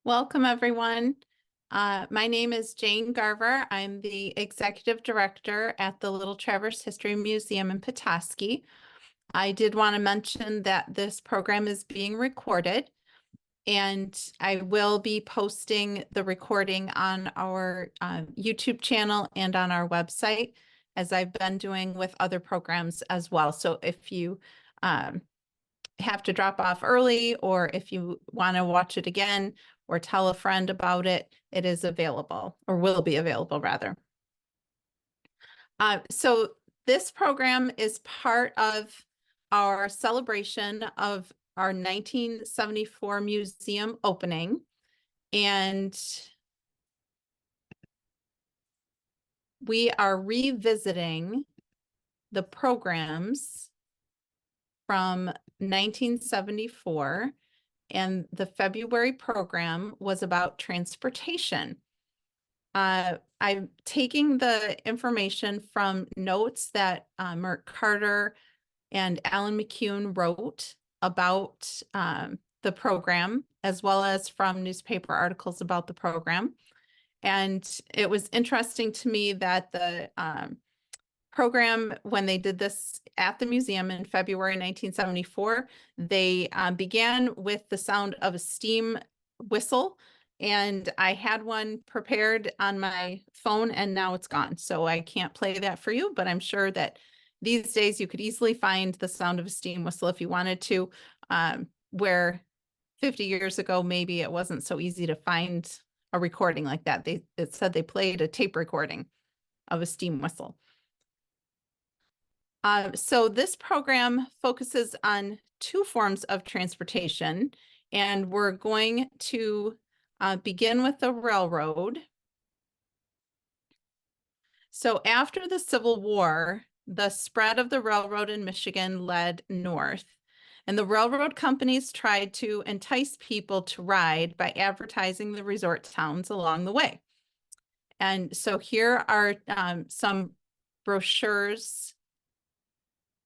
Welcome, everyone. My name is Jane Garver. I'm the Executive Director at the Little Traverse History Museum in Petoskey. I did want to mention that this program is being recorded, and I will be posting the recording on our YouTube channel and on our website, as I've been doing with other programs as well. So if you have to drop off early, or if you want to watch it again or tell a friend about it, it is available, or will be available rather. So this program is part of our celebration of our 1974 museum opening. And we are revisiting the programs from 1974. And the February program was about transportation. I'm taking the information from notes that Mert Carter and Alan McCune wrote about the program, as well as from newspaper articles about the program. And it was interesting to me that the program, when they did this at the museum in February 1974, they began with the sound of a steam whistle. And I had one prepared on my phone, and now it's gone. So I can't play that for you, but I'm sure that these days you could easily find the sound of a steam whistle if you wanted to, where 50 years ago, maybe it wasn't so easy to find a recording like that. It said they played a tape recording of a steam whistle. So this program focuses on two forms of transportation, and we're going to begin with the railroad. So after the Civil War, the spread of the railroad in Michigan led north, and the railroad companies tried to entice people to ride by advertising the resort towns along the way. And so here are some brochures.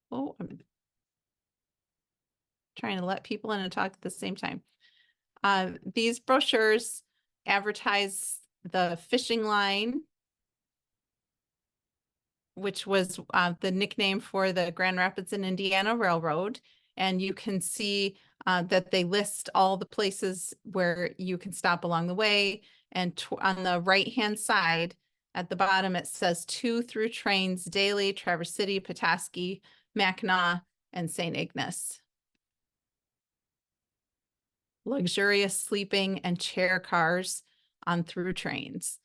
Oh, I'm trying to let people in and talk at the same time. These brochures advertise the fishing line, which was the nickname for the Grand Rapids and Indiana Railroad. And you can see that they list all the places where you can stop along the way. And on the right-hand side, at the bottom, it says 2 through trains daily: Traverse City, Petoskey, Mackinac, and St. Ignace. Luxurious sleeping and chair cars on through trains.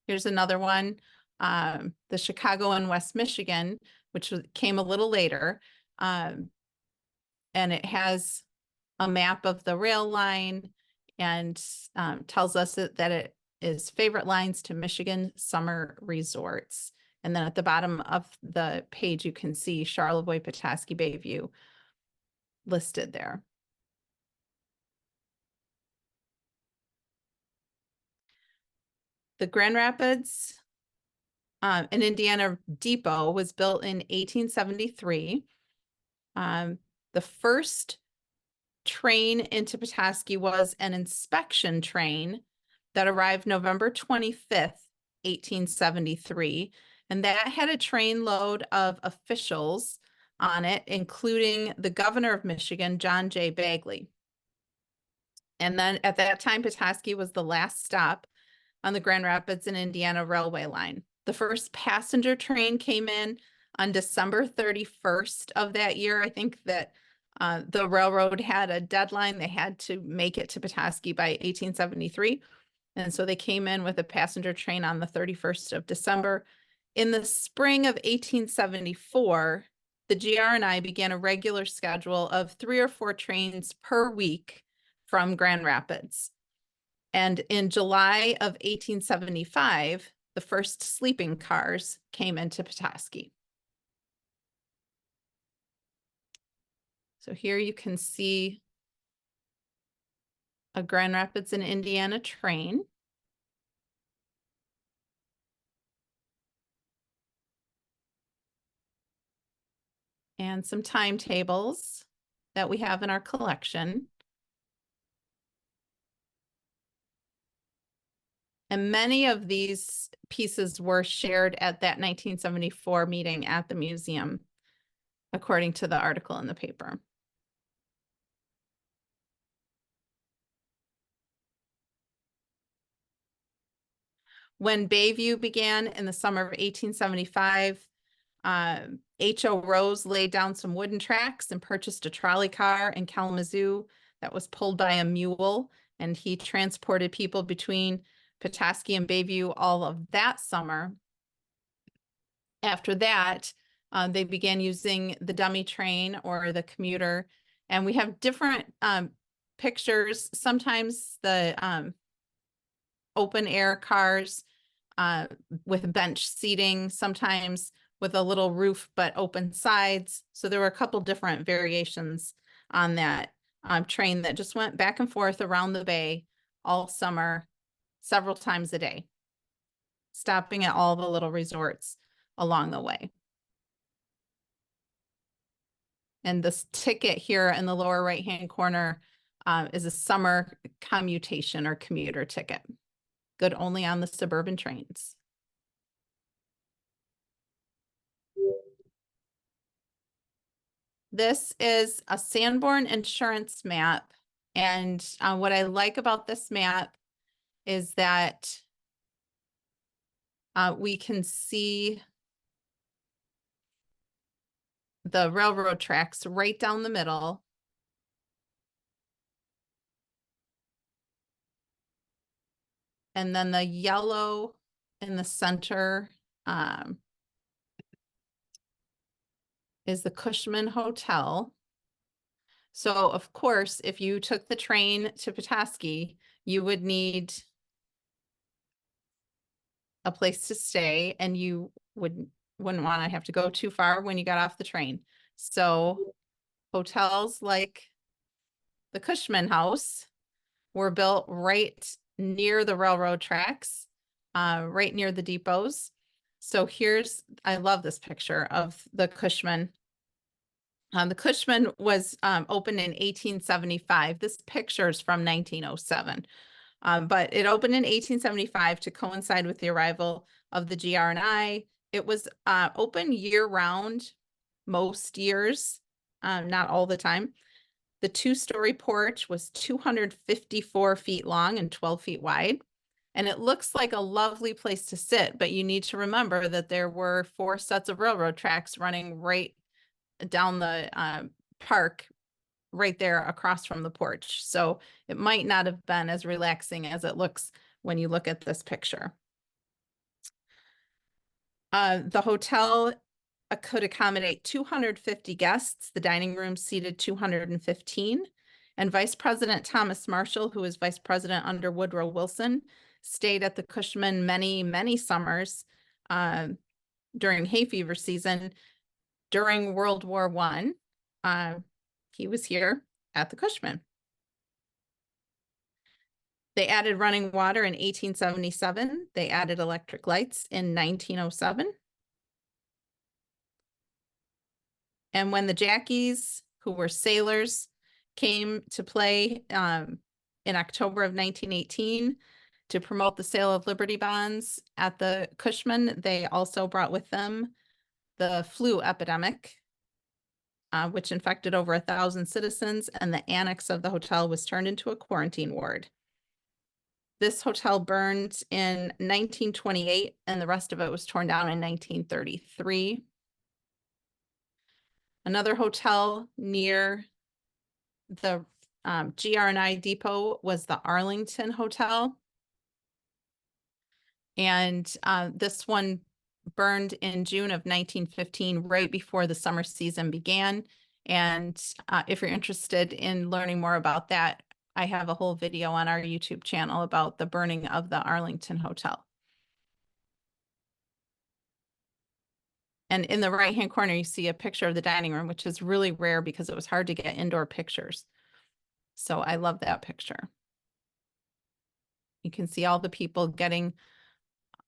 Here's another one, the Chicago and West Michigan, which came a little later. And it has a map of the rail line and tells us that it is favorite lines to Michigan summer resorts. And then at the bottom of the page, you can see Charlevoix, Petoskey, Bayview listed there. The Grand Rapids and Indiana Depot was built in 1873. The first train into Petoskey was an inspection train that arrived November 25th, 1873. And that had a train load of officials on it, including the governor of Michigan, John J. Bagley. And then at that time, Petoskey was the last stop on the Grand Rapids and Indiana Railway line. The first passenger train came in on December 31st of that year. I think that the railroad had a deadline. They had to make it to Petoskey by 1873. And so they came in with a passenger train on the 31st of December. In the spring of 1874, the GR&I began a regular schedule of 3 or 4 trains per week from Grand Rapids. And in July of 1875, the first sleeping cars came into Petoskey. So here you can see a Grand Rapids and Indiana train. and some timetables that we have in our collection. And many of these pieces were shared at that 1974 meeting at the museum, according to the article in the paper. When Bayview began in the summer of 1875, H.O. Rose laid down some wooden tracks and purchased a trolley car in Kalamazoo that was pulled by a mule, and he transported people between Petoskey and Bayview all of that summer. After that, they began using the dummy train or the commuter, and we have different pictures. Sometimes the open air cars with bench seating, sometimes with a little roof but open sides. So there were a couple different variations on that train that just went back and forth around the bay all summer, several times a day, stopping at all the little resorts along the way. And this ticket here in the lower right-hand corner is a summer commutation or commuter ticket. Good only on the suburban trains. This is a Sanborn insurance map. And what I like about this map is that we can see the railroad tracks right down the middle. And then the yellow in the center is the Cushman Hotel. So of course, if you took the train to Petoskey, you would need a place to stay, and you wouldn't want to have to go too far when you got off the train. So hotels like the Cushman House were built right near the railroad tracks, right near the depots. So I love this picture of the Cushman. The Cushman was opened in 1875. This picture is from 1907. But it opened in 1875 to coincide with the arrival of the GR&I. It was open year-round most years, not all the time. The two-story porch was 254 feet long and 12 feet wide. And it looks like a lovely place to sit, but you need to remember that there were 4 sets of railroad tracks running right down the park right there across from the porch. So it might not have been as relaxing as it looks when you look at this picture. The hotel could accommodate 250 guests. The dining room seated 215. And Vice President Thomas Marshall, who was vice president under Woodrow Wilson, stayed at the Cushman many, many summers during hay fever season. During World War I, he was here at the Cushman. They added running water in 1877. They added electric lights in 1907. And when the Jackies, who were sailors, came to play in October of 1918 to promote the sale of Liberty bonds at the Cushman, they also brought with them the flu epidemic, which infected over 1,000 citizens, and the annex of the hotel was turned into a quarantine ward. This hotel burned in 1928, and the rest of it was torn down in 1933. Another hotel near the GR&I depot was the Arlington Hotel. And this one burned in June of 1915, right before the summer season began. And if you're interested in learning more about that, I have a whole video on our YouTube channel about the burning of the Arlington Hotel. And in the right-hand corner, you see a picture of the dining room, which is really rare because it was hard to get indoor pictures. So I love that picture. You can see all the people getting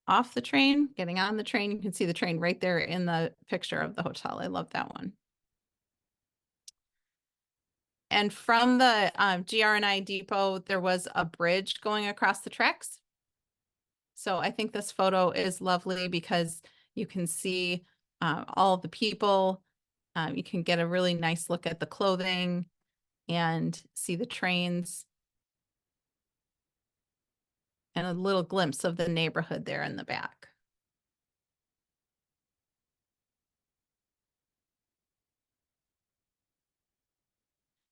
off the train, getting on the train. You can see the train right there in the picture of the hotel. I love that one. And from the GRNI depot, there was a bridge going across the tracks. So I think this photo is lovely because you can see all of the people. You can get a really nice look at the clothing and see the trains and a little glimpse of the neighborhood there in the back.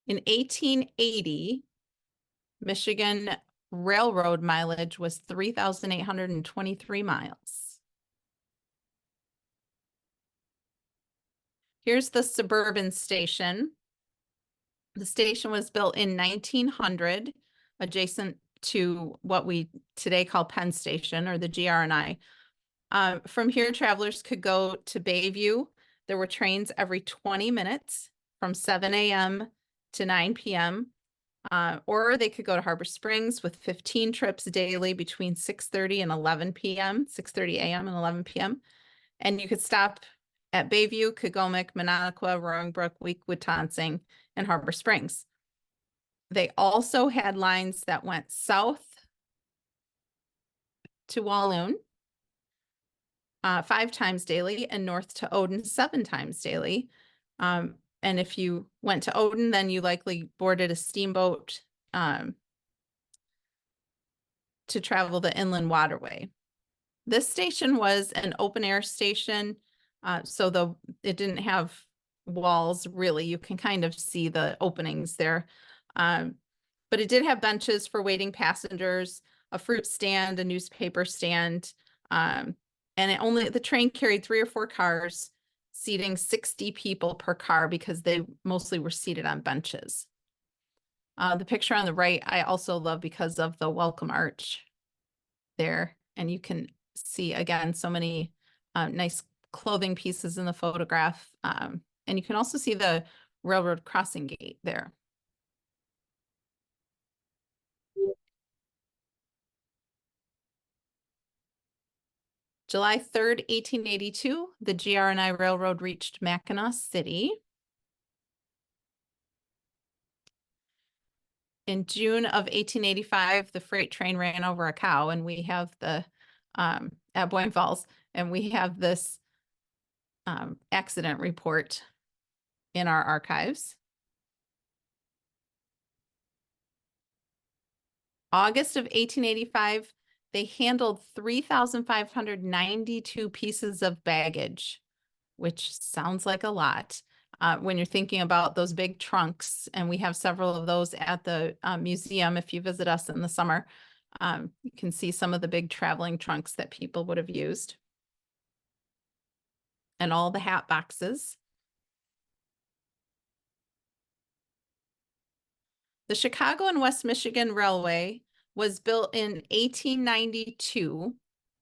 In 1880, Michigan railroad mileage was 3,823 miles. Here's the suburban station. The station was built in 1900, adjacent to what we today call Penn Station or the GRNI. From here, travelers could go to Bayview. There were trains every 20 minutes from 7 a.m. to 9 p.m. Or they could go to Harbor Springs with 15 trips daily between 6:30 and 11 p.m., 6:30 a.m. and 11 p.m. And you could stop at Bayview, Kagomic, Mononaqua, Roaring Brook, Week-Wisconsin, and Harbor Springs. They also had lines that went south to Walloon 5 times daily and north to Odin 7 times daily. And if you went to Odin, then you likely boarded a steamboat to travel the inland waterway. This station was an open air station, so it didn't have walls really. You can kind of see the openings there. But it did have benches for waiting passengers, a fruit stand, a newspaper stand, and the train carried 3 or 4 cars, seating 60 people per car because they mostly were seated on benches. The picture on the right, I also love because of the welcome arch there. And you can see, again, so many nice clothing pieces in the photograph. And you can also see the railroad crossing gate there. July 3rd, 1882, the GRNI Railroad reached Mackinac City. In June of 1885, the freight train ran over a cow, and we have at Boyne Falls, and we have this accident report in our archives. August of 1885, they handled 3,592 pieces of baggage, which sounds like a lot. When you're thinking about those big trunks, and we have several of those at the museum. If you visit us in the summer, you can see some of the big traveling trunks that people would have used. And all the hat boxes. The Chicago and West Michigan Railway was built in 1892.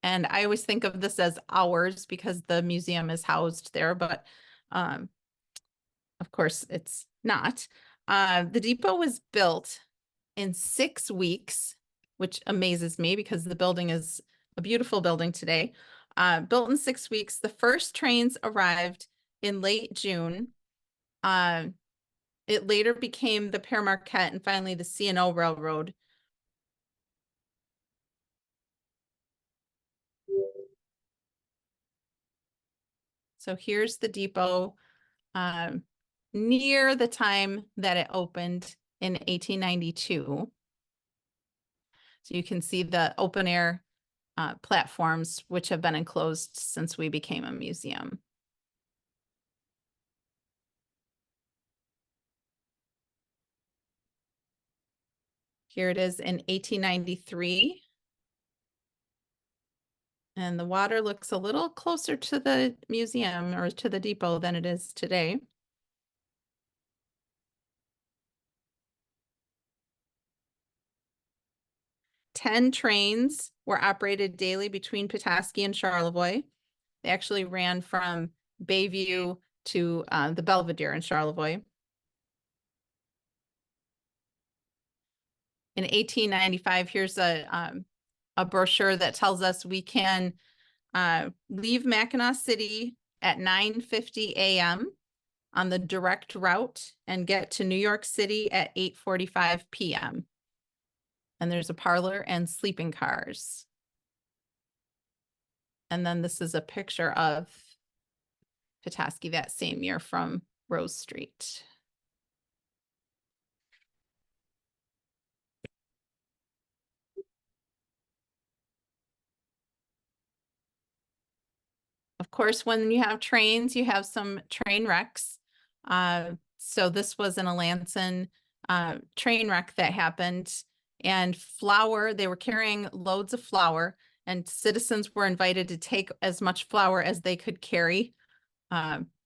And I always think of this as ours because the museum is housed there, but of course it's not. The depot was built in 6 weeks, which amazes me because the building is a beautiful building today. Built in 6 weeks. The first trains arrived in late June. It later became the Pere Marquette and finally the C&O Railroad. So here's the depot near the time that it opened in 1892. So you can see the open air platforms, which have been enclosed since we became a museum. Here it is in 1893. And the water looks a little closer to the museum or to the depot than it is today. Ten trains were operated daily between Petoskey and Charlevoix. They actually ran from Bayview to the Belvedere in Charlevoix. In 1895, here's a brochure that tells us we can leave Mackinac City at 9:50 a.m. on the direct route and get to New York City at 8:45 p.m. And there's a parlor and sleeping cars. And then this is a picture of Petoskey that same year from Rose Street. Of course, when you have trains, you have some train wrecks. So this was an Alanson train wreck that happened, and flour, they were carrying loads of flour, and citizens were invited to take as much flour as they could carry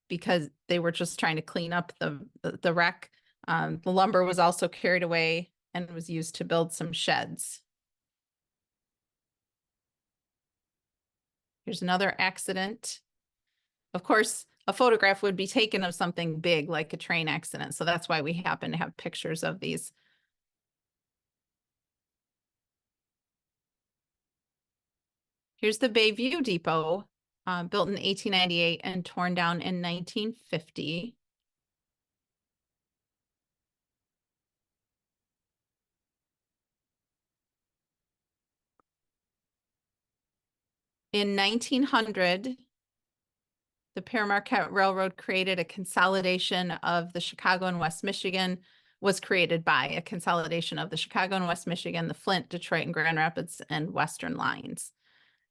because they were just trying to clean up the wreck. The lumber was also carried away and was used to build some sheds. Here's another accident. Of course, a photograph would be taken of something big like a train accident. So that's why we happen to have pictures of these. Here's the Bayview Depot, built in 1898 and torn down in 1950. In 1900, the Paramarquette Railroad created a consolidation of the Chicago and West Michigan, was created by a consolidation of the Chicago and West Michigan, the Flint, Detroit, and Grand Rapids and Western lines.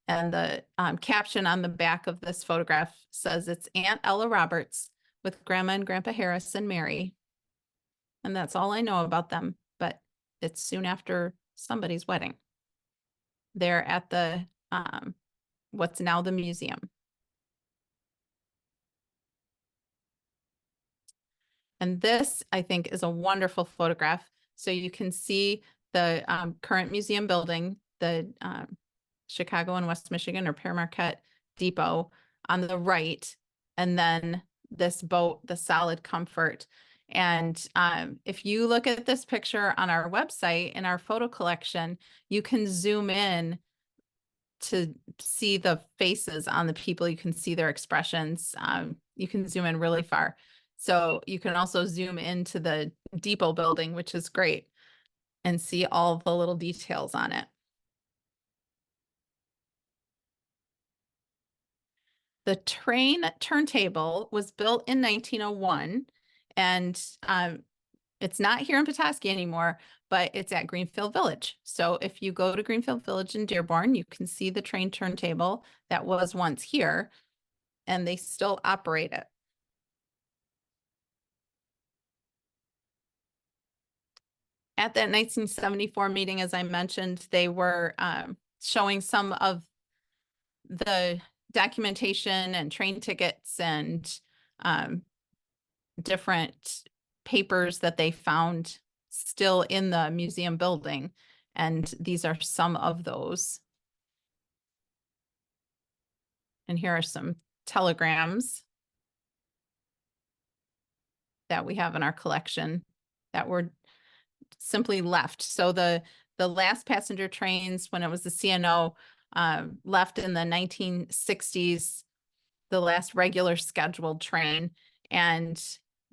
And the caption on the back of this photograph says it's Aunt Ella Roberts with Grandma and Grandpa Harris and Mary. And that's all I know about them, but it's soon after somebody's wedding. They're at the what's now the museum. And this, I think, is a wonderful photograph. So you can see the current museum building, the Chicago and West Michigan or Paramarquette Depot on the right, and then this boat, the Solid Comfort. And if you look at this picture on our website in our photo collection, you can zoom in to see the faces on the people. You can see their expressions. You can zoom in really far. So you can also zoom into the depot building, which is great, and see all the little details on it. The train turntable was built in 1901, and it's not here in Petoskey anymore, but it's at Greenfield Village. So if you go to Greenfield Village in Dearborn, you can see the train turntable that was once here, and they still operate it. At that 1974 meeting, as I mentioned, they were showing some of the documentation and train tickets and different papers that they found still in the museum building. And these are some of those. And here are some telegrams that we have in our collection that were simply left. So the last passenger trains, when it was the CNO, left in the 1960s, the last regular scheduled train, and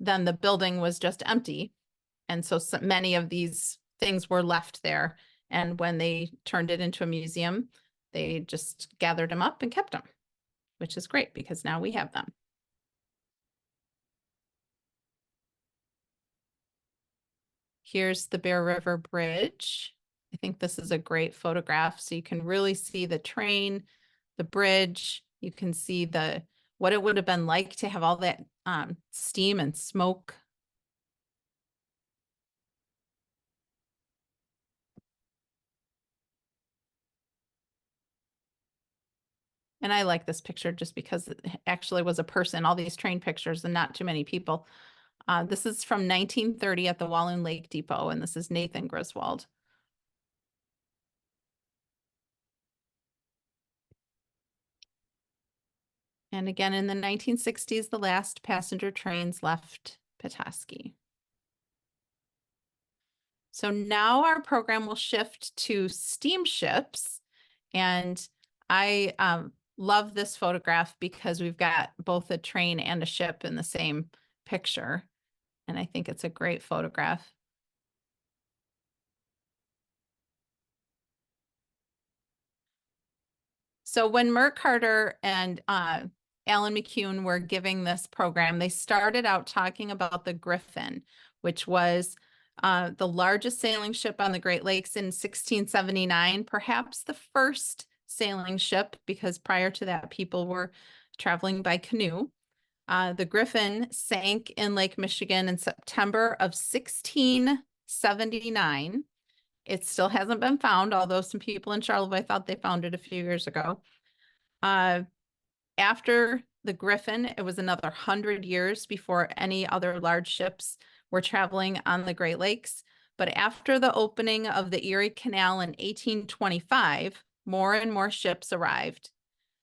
then the building was just empty. And so many of these things were left there. And when they turned it into a museum, they just gathered them up and kept them, which is great because now we have them. Here's the Bear River Bridge. I think this is a great photograph. So you can really see the train, the bridge. You can see what it would have been like to have all that steam and smoke. And I like this picture just because it actually was a person, all these train pictures and not too many people. This is from 1930 at the Walloon Lake Depot, and this is Nathan Griswold. And again, in the 1960s, the last passenger trains left Petoskey. So now our program will shift to steamships. And I love this photograph because we've got both a train and a ship in the same picture, and I think it's a great photograph. So when Mert Carter and Alan McCune were giving this program, they started out talking about the Griffin, which was the largest sailing ship on the Great Lakes in 1679, perhaps the first sailing ship, because prior to that, people were traveling by canoe. The Griffin sank in Lake Michigan in September of 1679. It still hasn't been found, although some people in Charlevoix thought they found it a few years ago. After the Griffin, it was another 100 years before any other large ships were traveling on the Great Lakes. But after the opening of the Erie Canal in 1825, more and more ships arrived.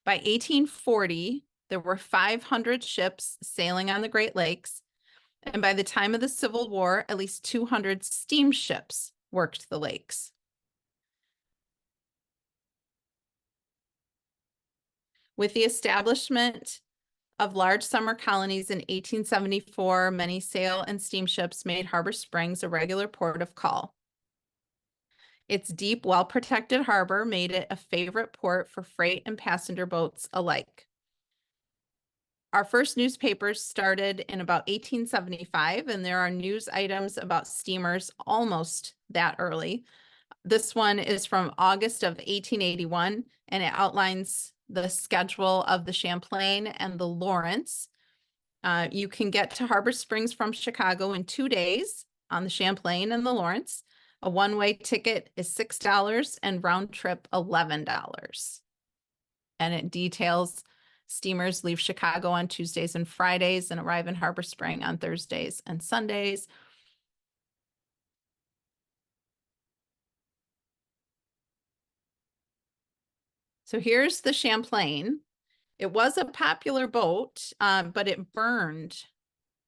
By 1840, there were 500 ships sailing on the Great Lakes. And by the time of the Civil War, at least 200 steamships worked the lakes. With the establishment of large summer colonies in 1874, many sail and steamships made Harbor Springs a regular port of call. Its deep, well-protected harbor made it a favorite port for freight and passenger boats alike. Our first newspapers started in about 1875, and there are news items about steamers almost that early. This one is from August of 1881, and it outlines the schedule of the Champlain and the Lawrence. You can get to Harbor Springs from Chicago in 2 days on the Champlain and the Lawrence. A one-way ticket is $6 and round trip $11. And it details steamers leave Chicago on Tuesdays and Fridays and arrive in Harbor Spring on Thursdays and Sundays. So here's the Champlain. It was a popular boat, but it burned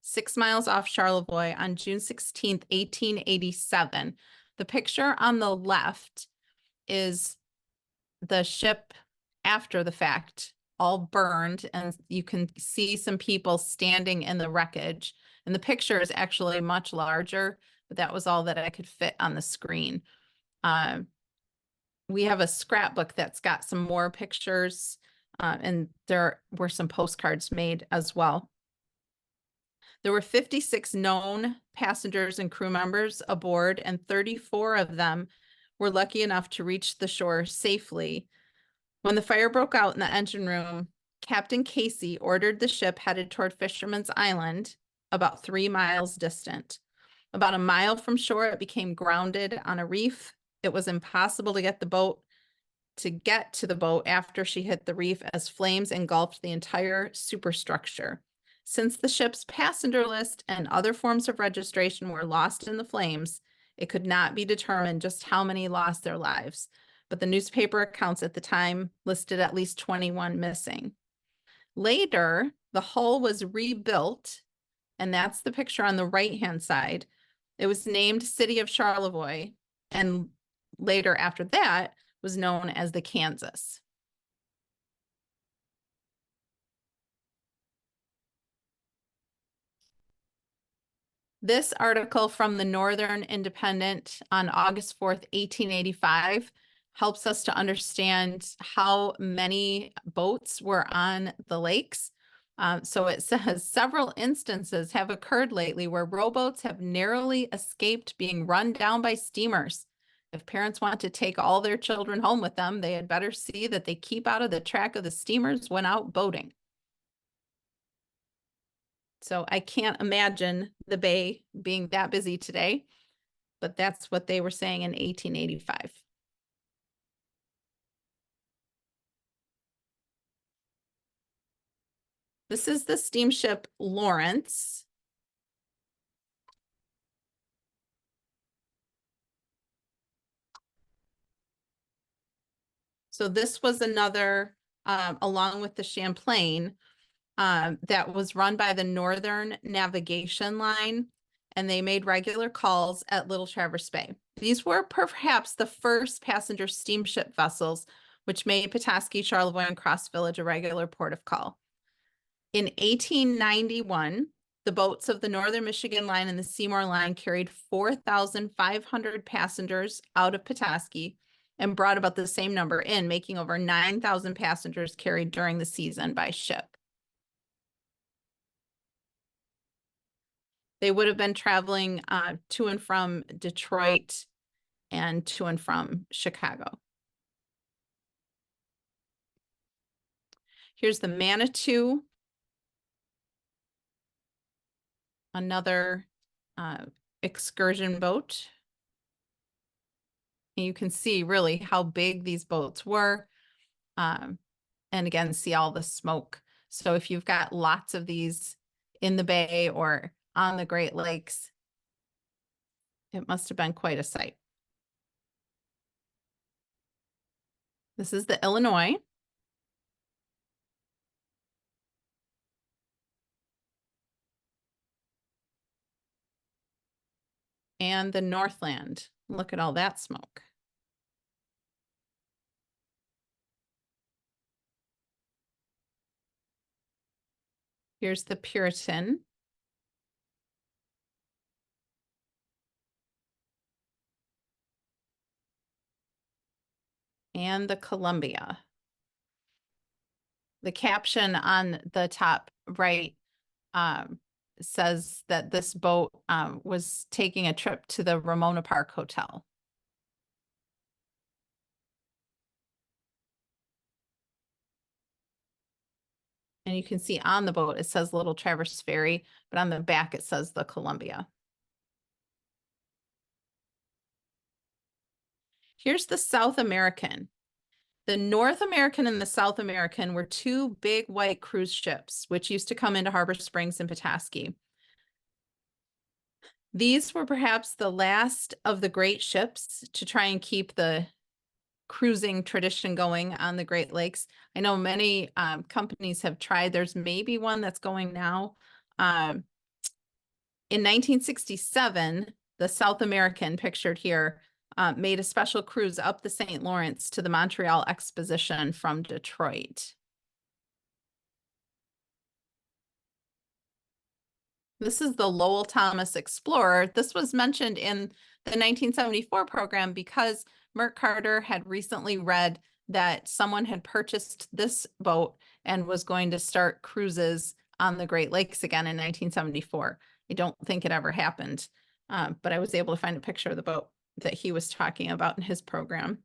6 miles off Charlevoix on June 16th, 1887. The picture on the left is the ship after the fact, all burned, and you can see some people standing in the wreckage. And the picture is actually much larger, but that was all that I could fit on the screen. We have a scrapbook that's got some more pictures, and there were some postcards made as well. There were 56 known passengers and crew members aboard, and 34 of them were lucky enough to reach the shore safely. When the fire broke out in the engine room, Captain Casey ordered the ship headed toward Fisherman's Island, about 3 miles distant. About a mile from shore, it became grounded on a reef. It was impossible to get to the boat after she hit the reef, as flames engulfed the entire superstructure. Since the ship's passenger list and other forms of registration were lost in the flames, it could not be determined just how many lost their lives, but the newspaper accounts at the time listed at least 21 missing. Later, the hull was rebuilt, and that's the picture on the right-hand side. It was named City of Charlevoix, and later after that was known as the Kansas. This article from the Northern Independent on August 4th, 1885 helps us to understand how many boats were on the lakes. So it says several instances have occurred lately where rowboats have narrowly escaped being run down by steamers. If parents want to take all their children home with them, they had better see that they keep out of the track of the steamers when out boating. So I can't imagine the bay being that busy today, but that's what they were saying in 1885. This is the steamship Lawrence. So this was another, along with the Champlain, that was run by the Northern Navigation Line, and they made regular calls at Little Traverse Bay. These were perhaps the first passenger steamship vessels, which made Petoskey, Charlevoix, and Cross Village a regular port of call. In 1891, The boats of the Northern Michigan Line and the Seymour Line carried 4,500 passengers out of Petoskey and brought about the same number in, making over 9,000 passengers carried during the season by ship. They would have been traveling to and from Detroit and to and from Chicago. Here's the Manitou, another excursion boat. And you can see really how big these boats were. And again, see all the smoke. So if you've got lots of these in the bay or on the Great Lakes, it must have been quite a sight. This is the Illinois. And the Northland. Look at all that smoke. Here's the Puritan. And the Columbia. The caption on the top right says that this boat was taking a trip to the Ramona Park Hotel. And you can see on the boat, it says Little Traverse Ferry, but on the back, it says the Columbia. Here's the South American. The North American and the South American were two big white cruise ships, which used to come into Harbor Springs and Petoskey. These were perhaps the last of the great ships to try and keep the cruising tradition going on the Great Lakes. I know many companies have tried. There's maybe one that's going now. In 1967, the South American, pictured here, made a special cruise up the St. Lawrence to the Montreal Exposition from Detroit. This is the Lowell Thomas Explorer. This was mentioned in the 1974 program because Mert Carter had recently read that someone had purchased this boat and was going to start cruises on the Great Lakes again in 1974. I don't think it ever happened, but I was able to find a picture of the boat that he was talking about in his program.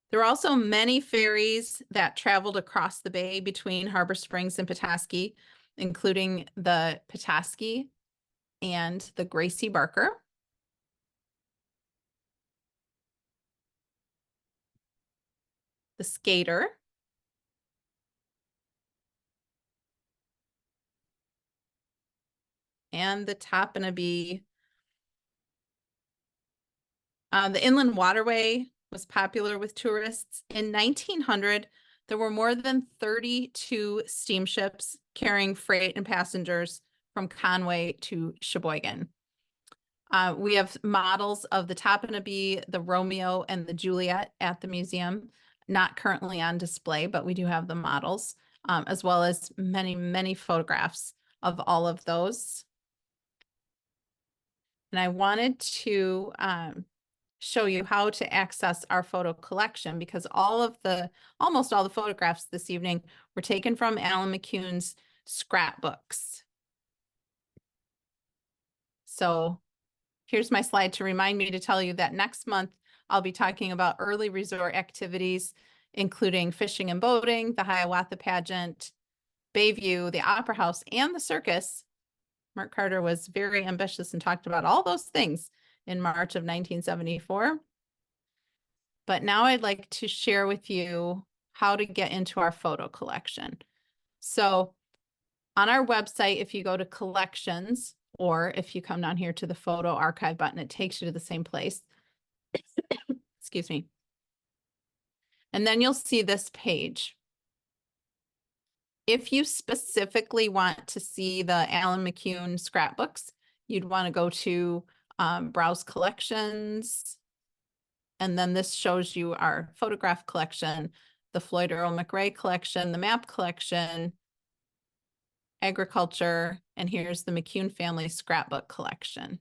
There were also many ferries that traveled across the bay between Harbor Springs and Petoskey, including the Petoskey and the Gracie Barker. The Skater. And the Topanabee. The inland waterway was popular with tourists. In 1900, there were more than 32 steamships carrying freight and passengers from Conway to Sheboygan. We have models of the Topanabee, the Romeo, and the Juliet at the museum, not currently on display, but we do have the models, as well as many, many photographs of all of those. And I wanted to show you how to access our photo collection because almost all the photographs this evening were taken from Alan McCune's scrapbooks. So here's my slide to remind me to tell you that next month I'll be talking about early resort activities, including fishing and boating, the Hiawatha pageant, Bayview, the Opera House, and the circus. Mert Carter was very ambitious and talked about all those things in March of 1974. But now I'd like to share with you how to get into our photo collection. So on our website, if you go to collections, or if you come down here to the photo archive button, it takes you to the same place. Excuse me. And then you'll see this page. If you specifically want to see the Alan McCune scrapbooks, you'd want to go to Browse Collections. And then this shows you our photograph collection, the Floyd Earl McRae collection, the map collection, agriculture, and here's the McCune family scrapbook collection.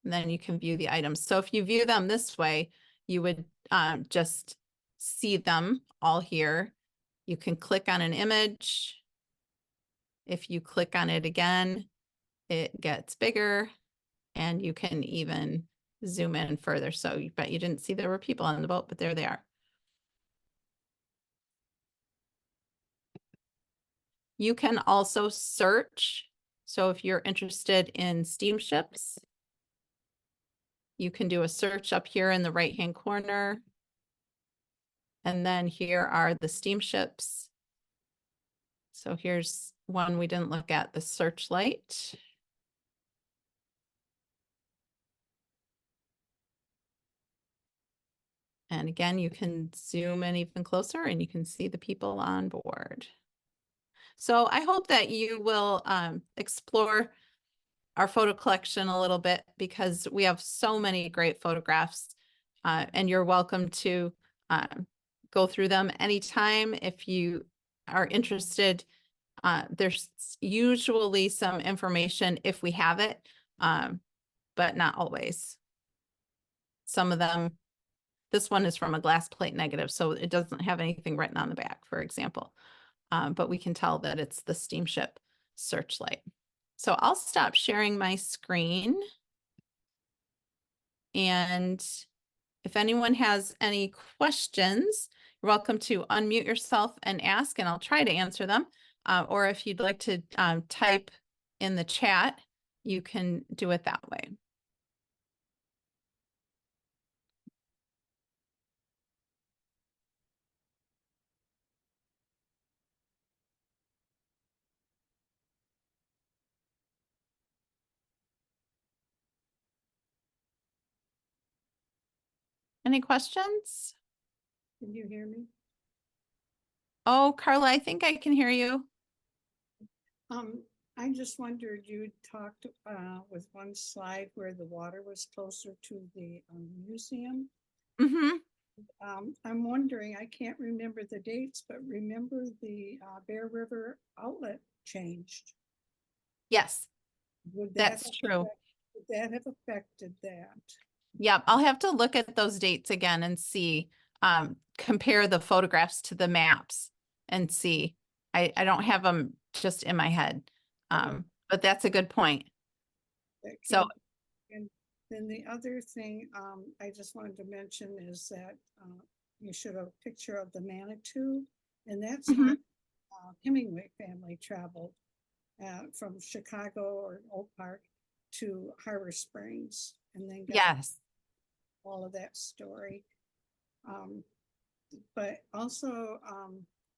And then you can view the items. So if you view them this way, you would just see them all here. You can click on an image. If you click on it again, it gets bigger, and you can even zoom in further. So you bet you didn't see there were people on the boat, but there they are. You can also search. So if you're interested in steamships, you can do a search up here in the right-hand corner. And then here are the steamships. So here's one we didn't look at, the Searchlight. And again, you can zoom in even closer and you can see the people on board. So I hope that you will explore our photo collection a little bit, because we have so many great photographs, and you're welcome to go through them anytime if you are interested. There's usually some information if we have it, but not always. Some of them, this one is from a glass plate negative, so it doesn't have anything written on the back, for example. But we can tell that it's the steamship Searchlight. So I'll stop sharing my screen. And if anyone has any questions, you're welcome to unmute yourself and ask, and I'll try to answer them. Or if you'd like to type in the chat, you can do it that way. Any questions? Can you hear me? Oh, Carla, I think I can hear you. I just wondered, you talked with one slide where the water was closer to the museum. Mm-hmm. I'm wondering, I can't remember the dates, but remember the Bear River outlet changed. Yes, Would that that's true. Would that have affected that? Yep, I'll have to look at those dates again and see, compare the photographs to the maps and see. I don't have them just in my head, but that's a good point. So, and then the other thing I just wanted to mention is that you showed a picture of the Manitou, and that's how Hemingway family traveled from Chicago or Oak Park to Harbor Springs, and then got yes, all of that story. But also,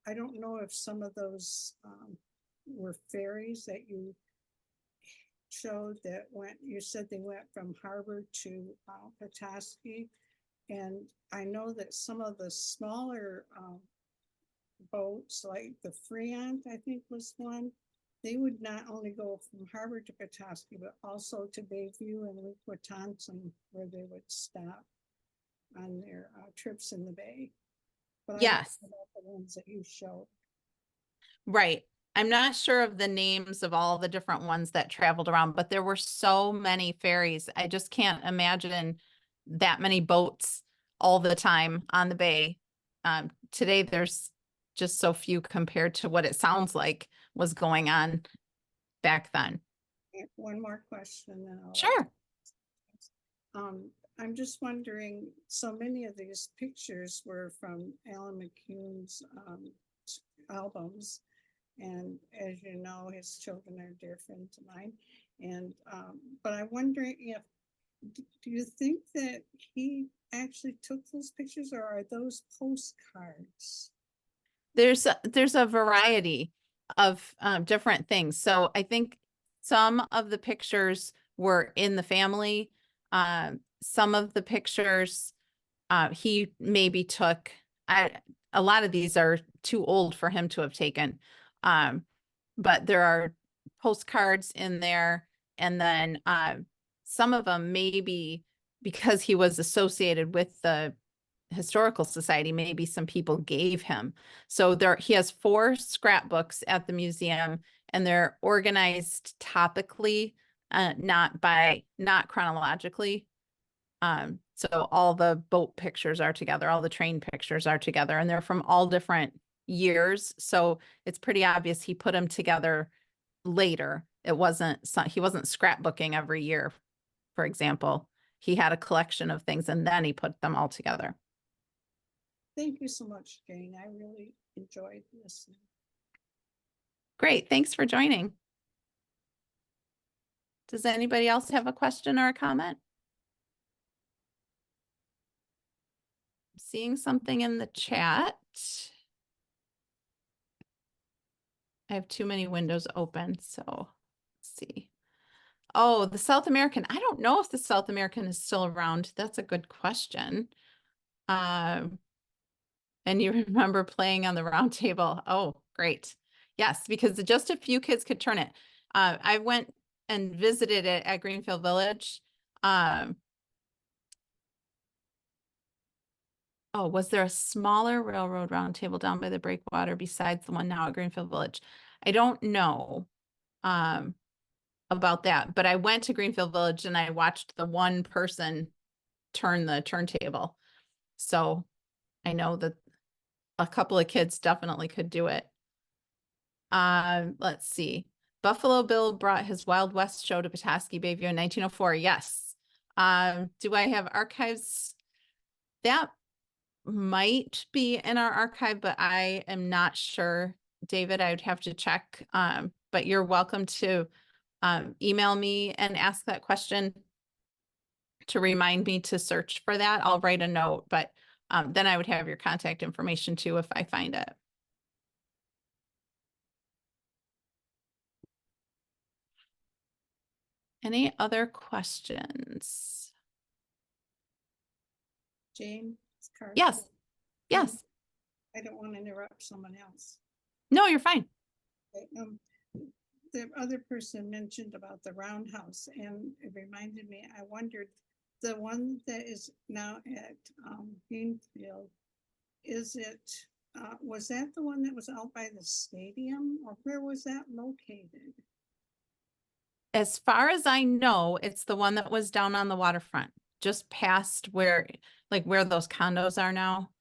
I don't know if some of those were ferries that you showed that went, you said they went from Harbor to Petoskey. And I know that some of the smaller boats, like the Freon, I think was one, they would not only go from Harbor to Petoskey, but also to Bayview and Lake Wisconsin, where they would stop on their trips in the bay. But yes, I don't know about the ones that you showed. right. I'm not sure of the names of all the different ones that traveled around, but there were so many ferries. I just can't imagine that many boats all the time on the bay. Today, there's just so few compared to what it sounds like was going on back then. One more question, then I'll Sure. I'm just wondering, so many of these pictures were from Alan McCune's albums. And as you know, his children are dear friends of mine. And, but I'm wondering if, do you think that he actually took those pictures, or are those postcards? There's a variety of different things. So I think some of the pictures were in the family. Some of the pictures he maybe took. A lot of these are too old for him to have taken. But there are postcards in there, and then some of them maybe because he was associated with the Historical Society, maybe some people gave him. So there he has 4 scrapbooks at the museum, and they're organized topically, not chronologically. So all the boat pictures are together, all the train pictures are together, and they're from all different years. So it's pretty obvious he put them together later. He wasn't scrapbooking every year, for example. He had a collection of things and then he put them all together. Thank you so much, Jane. I really enjoyed listening. Great. Thanks for joining. Does anybody else have a question or a comment? Seeing something in the chat. I have too many windows open, so let's see. Oh, the South American. I don't know if the South American is still around. That's a good question. And you remember playing on the round table. Oh, great. Yes, because just a few kids could turn it. I went and visited it at Greenfield Village. Oh, was there a smaller railroad round table down by the breakwater besides the one now at Greenfield Village? I don't know about that, but I went to Greenfield Village and I watched the one person turn the turntable. So I know that a couple of kids definitely could do it. Let's see. Buffalo Bill brought his Wild West show to Petoskey Bayview in 1904. Yes. Do I have archives? That might be in our archive, but I am not sure, David. I would have to check. But you're welcome to email me and ask that question to remind me to search for that. I'll write a note, but then I would have your contact information too if I find it. Any other questions? Jane? It's Carson. Yes. Yes. I don't want to interrupt someone else. No, you're fine. Okay, the other person mentioned about the roundhouse, and it reminded me, I wondered, the one that is now at Greenfield, is it, was that the one that was out by the stadium, or where was that located? As far as I know, it's the one that was down on the waterfront, just past where those condos are now.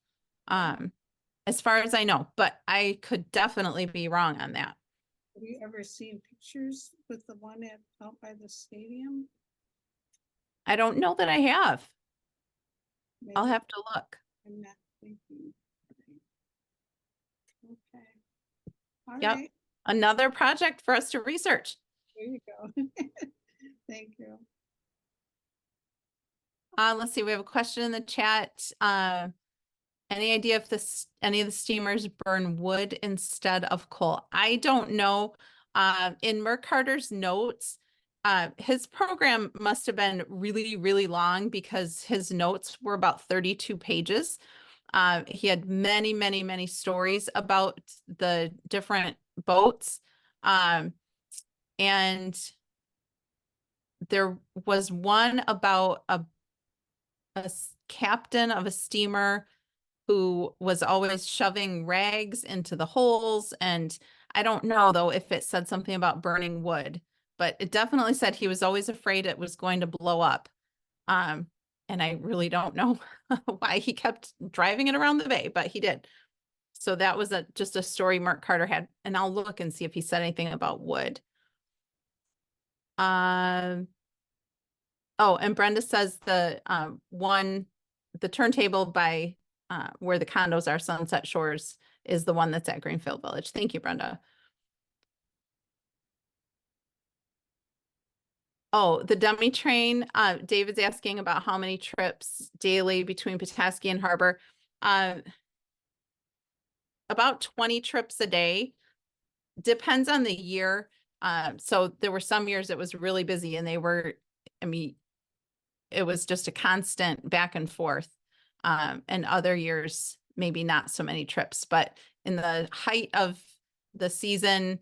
As far as I know, but I could definitely be wrong on that. Have you ever seen pictures with the one out by the stadium? I don't know that I have. Maybe I'll have to look. I'm not thinking. Okay. All Yep. right. Another project for us to research. There you go. Thank you. Let's see, we have a question in the chat. Any idea if any of the steamers burn wood instead of coal? I don't know. In Merc Carter's notes, his program must have been really, really long because his notes were about 32 pages. He had many, many, many stories about the different boats. And there was one about a captain of a steamer who was always shoving rags into the holes. And I don't know, though, if it said something about burning wood, but it definitely said he was always afraid it was going to blow up. And I really don't know why he kept driving it around the bay, but he did. So that was just a story Mark Carter had, and I'll look and see if he said anything about wood. Oh, and Brenda says the turntable by where the condos are, Sunset Shores, is the one that's at Greenfield Village. Thank you, Brenda. Oh, the dummy train. David's asking about how many trips daily between Petoskey and Harbor. About 20 trips a day. Depends on the year. So there were some years it was really busy and it was just a constant back and forth. And other years, maybe not so many trips, but in the height of the season,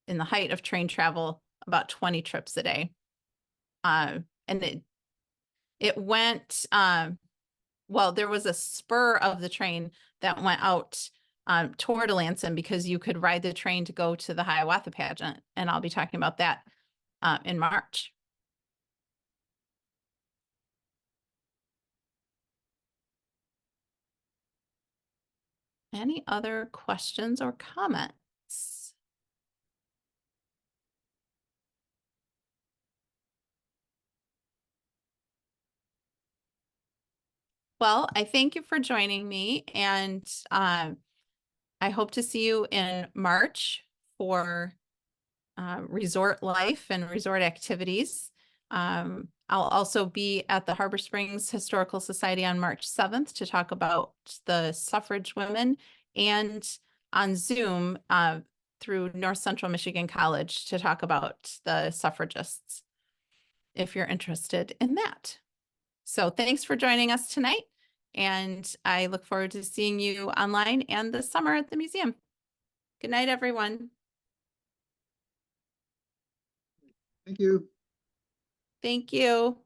in the height of train travel, about 20 trips a day. And it went, well, there was a spur of the train that went out tour to Lansing because you could ride the train to go to the Hiawatha pageant. And I'll be talking about that in March. Any other questions or comments? Well, I thank you for joining me, and I hope to see you in March for resort life and resort activities. I'll also be at the Harbor Springs Historical Society on March 7th to talk about the suffrage women, and on Zoom through North Central Michigan College to talk about the suffragists, if you're interested in that. So thanks for joining us tonight, and I look forward to seeing you online and this summer at the museum. Good night, everyone. Thank you. Thank you.